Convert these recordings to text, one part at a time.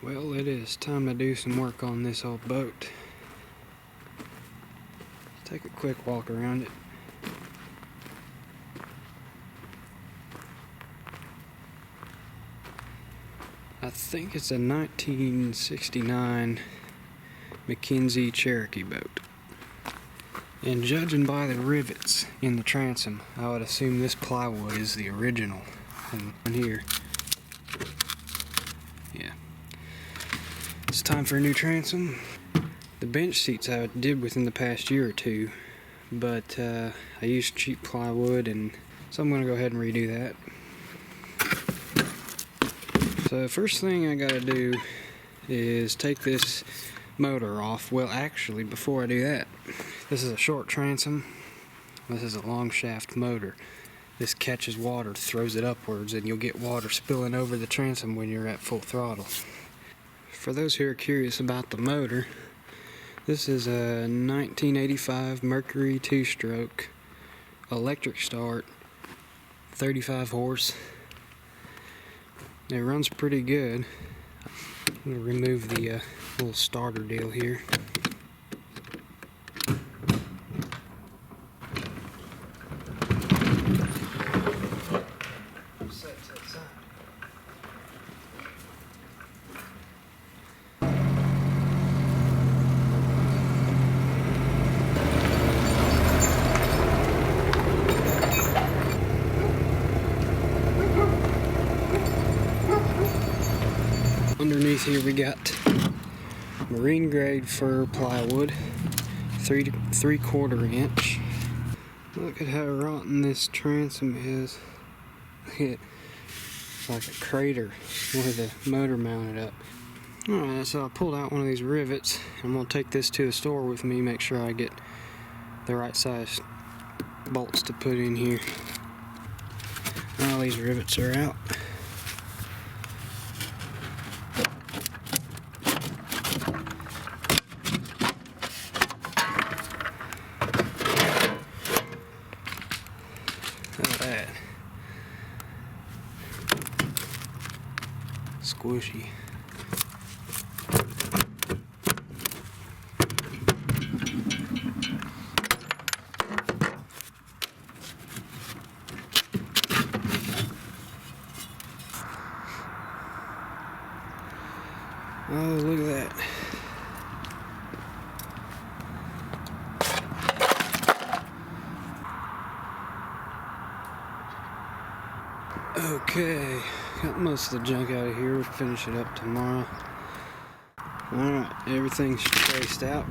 Well, it is time to do some work on this old boat. Let's take a quick walk around it. I think it's a 1969 McKenzie Cherokee boat. And judging by the rivets in the transom, I would assume this plywood is the original. And here, yeah. It's time for a new transom. The bench seats I did within the past year or two, but I used cheap plywood, and so I'm going to go ahead and redo that. So first thing I gotta do is take this motor off. Well, actually, before I do that, this is a short transom. This is a long shaft motor. This catches water, throws it upwards, and you'll get water spilling over the transom when you're at full throttle. For those who are curious about the motor, this is a 1985 Mercury 2-stroke electric start, 35 horse. It runs pretty good. I'm going to remove the little starter deal here. Set to the side. Underneath here we got marine grade fir plywood, 3 3/4 inch. Look at how rotten this transom is. It's like a crater where the motor mounted up. Alright, so I pulled out one of these rivets. I'm going to take this to the store with me, make sure I get the right size bolts to put in here. All these rivets are out. Look at that. Squishy. Oh, look at that. Okay, got most of the junk out of here. We'll finish it up tomorrow. Alright, everything's traced out.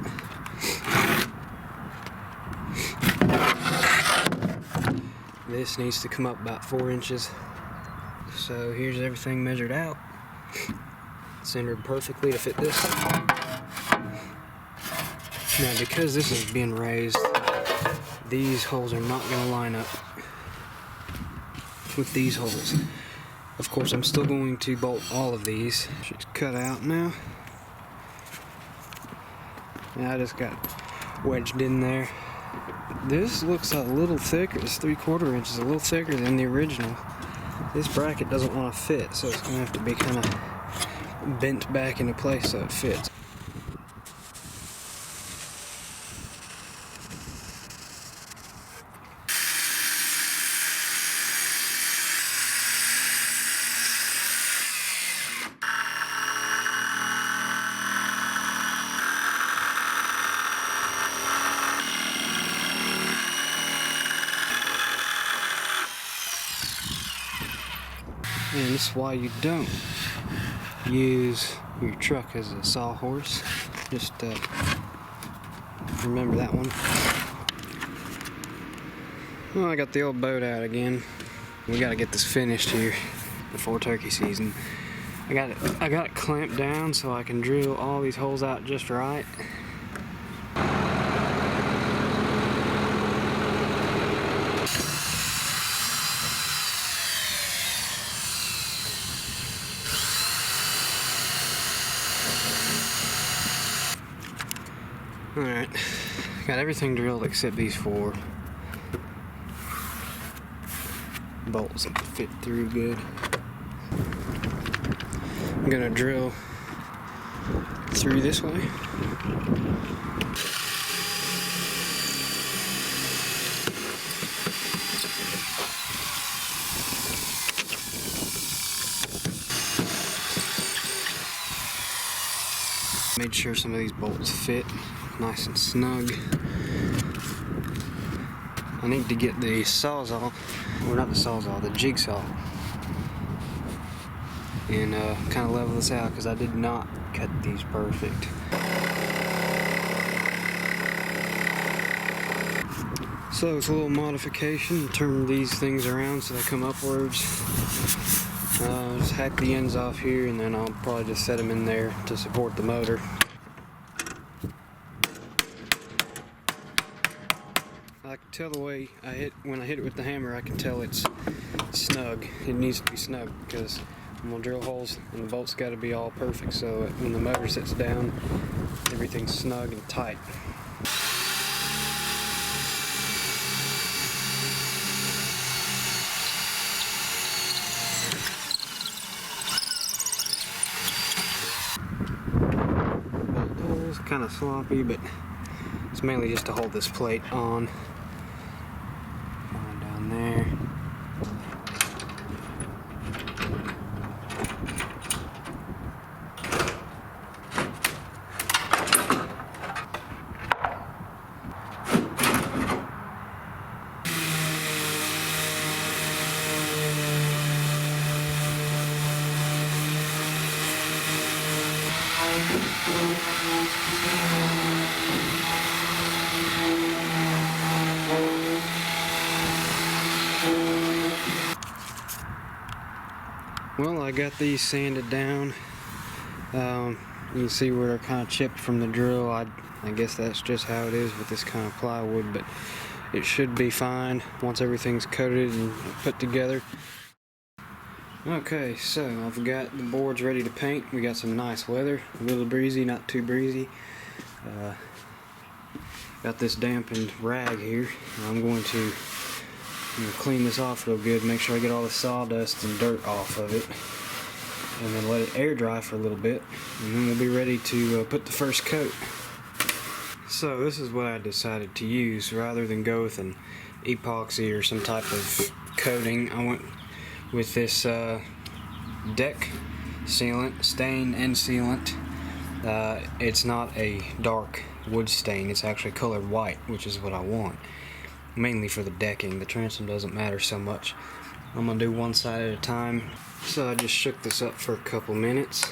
This needs to come up about 4 inches. So here's everything measured out. Centered perfectly to fit this. Now, because this is being raised, these holes are not going to line up with these holes. Of course, I'm still going to bolt all of these. She's cut out now. Yeah, I just got wedged in there. This looks a little thicker. This 3/4 inch is a little thicker than the original. This bracket doesn't want to fit, so it's going to have to be kind of bent back into place so it fits. And this is why you don't use your truck as a sawhorse. Just remember that one. Well, I got the old boat out again. We got to get this finished here before turkey season. I got it clamped down so I can drill all these holes out just right. Alright, got everything drilled except these 4 bolts that fit through good. I'm gonna drill through this way. Made sure some of these bolts fit nice and snug. I need to get the sawzall, or not the sawzall, the jigsaw, and kind of level this out because I did not cut these perfect. So it's a little modification, turn these things around so they come upwards. Just hack the ends off here, and then I'll probably just set them in there to support the motor. I can tell the way when I hit it with the hammer, I can tell it's snug. It needs to be snug because I'm gonna drill holes and the bolts got to be all perfect so that when the motor sits down, everything's snug and tight. Kind of sloppy, but it's mainly just to hold this plate on. Going down there. Well, I got these sanded down. You can see where they're kind of chipped from the drill. I guess that's just how it is with this kind of plywood, but it should be fine once everything's coated and put together. Okay, so I've got the boards ready to paint. We got some nice weather, a little breezy, not too breezy. Got this dampened rag here. I'm going to clean this off real good, make sure I get all the sawdust and dirt off of it, and then let it air dry for a little bit, and then we'll be ready to put the first coat. So this is what I decided to use. Rather than go with an epoxy or some type of coating, I went with this deck sealant, stain and sealant. It's not a dark wood stain, it's actually colored white, which is what I want, mainly for the decking. The transom doesn't matter so much. I'm gonna do one side at a time. So I just shook this up for a couple minutes.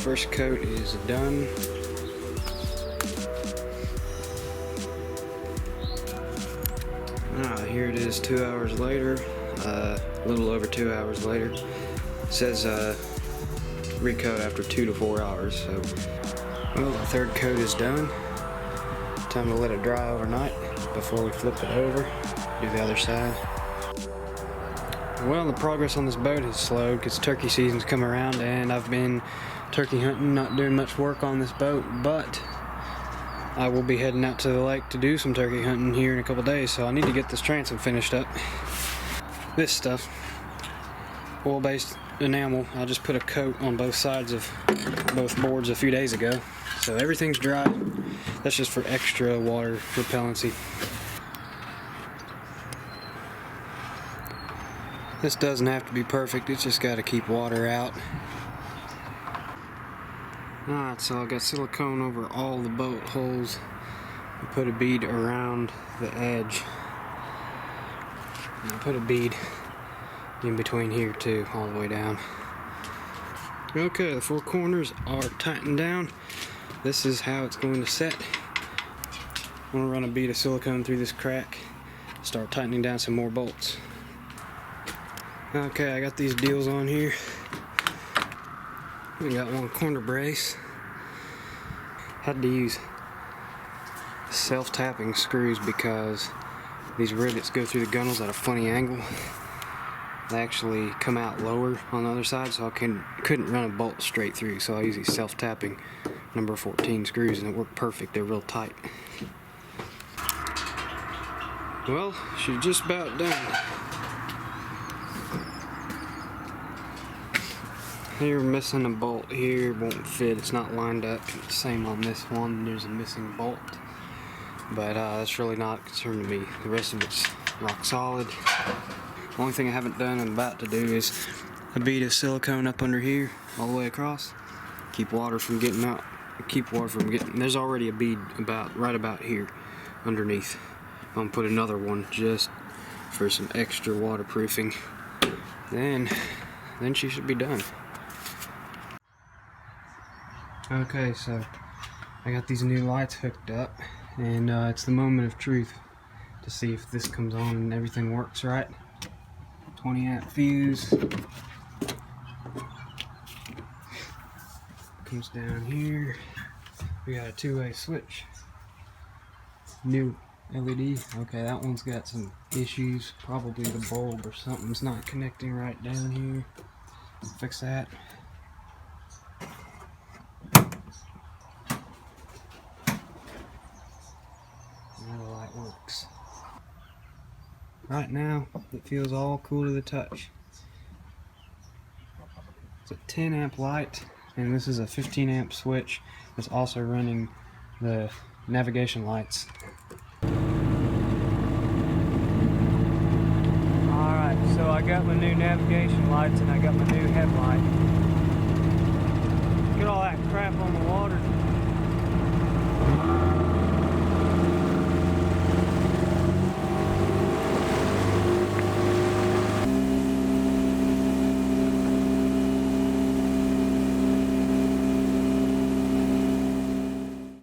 First coat is done. Here it is 2 hours later, a little over 2 hours later. It says recoat after 2 to 4 hours. So, well, the third coat is done. Time to let it dry overnight before we flip it over, do the other side. Well, the progress on this boat has slowed because turkey season's come around and I've been turkey hunting, not doing much work on this boat, but I will be heading out to the lake to do some turkey hunting here in a couple days, so I need to get this transom finished up. This stuff, oil-based enamel, I just put a coat on both sides of both boards a few days ago, so everything's dry. That's just for extra water repellency. This doesn't have to be perfect, it's just got to keep water out. Alright, so I got silicone over all the bolt holes. I put a bead around the edge. And I put a bead in between here too, all the way down. Okay, the 4 corners are tightened down. This is how it's going to set. I'm going to run a bead of silicone through this crack, start tightening down some more bolts. Okay, I got these deals on here. We got 1 corner brace. Had to use self-tapping screws because these rivets go through the gunnels at a funny angle. They actually come out lower on the other side, so I couldn't run a bolt straight through, so I use these self-tapping number 14 screws, and it worked perfect. They're real tight. Well, she's just about done. You're missing a bolt here, won't fit, it's not lined up. Same on this one, there's a missing bolt. But that's really not a concern to me. The rest of it's rock solid. The only thing I haven't done and I'm about to do is a bead of silicone up under here, all the way across. Keep water from getting out. There's already a bead right about here, underneath. I'm gonna put another one just for some extra waterproofing. Then she should be done. Okay, so I got these new lights hooked up, and it's the moment of truth to see if this comes on and everything works right. 20 amp fuse comes down here. We got a 2-way switch, new LED. Okay, that one's got some issues, probably the bulb or something's not connecting right down here. Fix that. Now the light works. Right now, it feels all cool to the touch. It's a 10 amp light, and this is a 15 amp switch that's also running the navigation lights. Alright, so I got my new navigation lights and I got my new headlight. Get all that crap on the water.